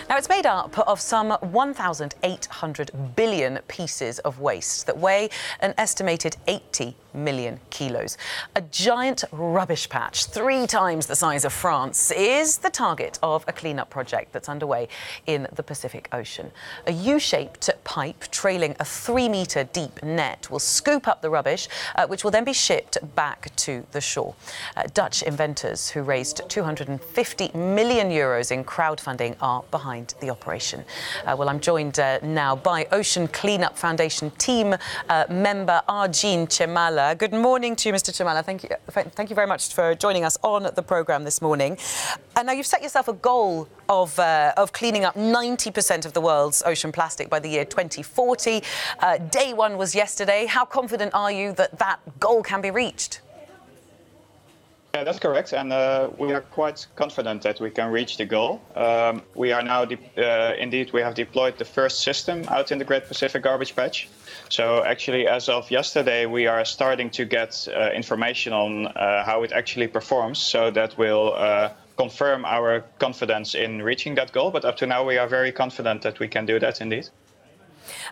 Now, it's made up of some 1,800 billion pieces of waste that weigh an estimated 80 million kilos. A giant rubbish patch, 3 times the size of France, is the target of a cleanup project that's underway in the Pacific Ocean. A U-shaped pipe trailing a 3-metre deep net will scoop up the rubbish, which will then be shipped back to the shore. Dutch inventors who raised 250 million euros in crowdfunding are behind the operation. Well, I'm joined now by Ocean Cleanup Foundation team member Arjun Chemala. Good morning to you, Mr. Chemala. Thank you very much for joining us on the programme this morning. And now you've set yourself a goal of cleaning up 90% of the world's ocean plastic by the year 2040. Day one was yesterday. How confident are you that that goal can be reached? Yeah, that's correct, and we are quite confident that we can reach the goal. We are now, indeed, we have deployed the first system out in the Great Pacific Garbage Patch. So actually, as of yesterday, we are starting to get information on how it actually performs, so that will confirm our confidence in reaching that goal. But up to now, we are very confident that we can do that indeed.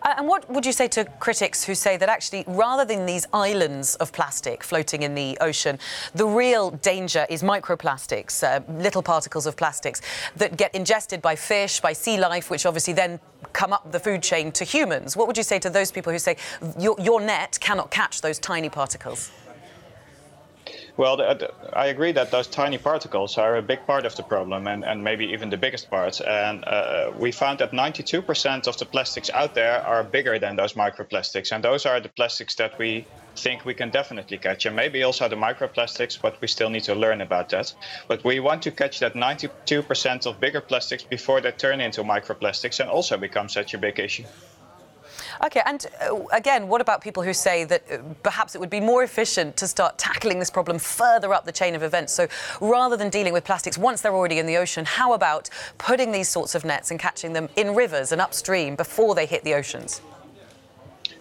And what would you say to critics who say that actually, rather than these islands of plastic floating in the ocean, the real danger is microplastics, little particles of plastics that get ingested by fish, by sea life, which obviously then come up the food chain to humans? What would you say to those people who say your net cannot catch those tiny particles? Well, I agree that those tiny particles are a big part of the problem, and maybe even the biggest part. And we found that 92% of the plastics out there are bigger than those microplastics. And those are the plastics that we think we can definitely catch. And maybe also the microplastics, but we still need to learn about that. But we want to catch that 92% of bigger plastics before they turn into microplastics and also become such a big issue. OK, and again, what about people who say that perhaps it would be more efficient to start tackling this problem further up the chain of events? So rather than dealing with plastics once they're already in the ocean, how about putting these sorts of nets and catching them in rivers and upstream before they hit the oceans?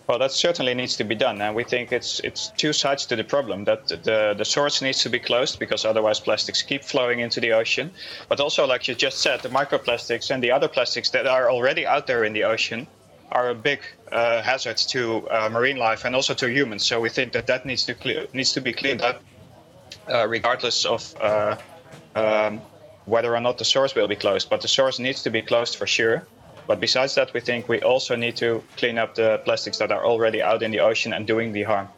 Well, that certainly needs to be done, and we think it's 2 sides to the problem. That the source needs to be closed, because otherwise plastics keep flowing into the ocean. But also, like you just said, the microplastics and the other plastics that are already out there in the ocean are a big hazard to marine life and also to humans. So we think that needs to be cleaned up, regardless of whether or not the source will be closed. But the source needs to be closed for sure. But besides that, we think we also need to clean up the plastics that are already out in the ocean and doing the harm.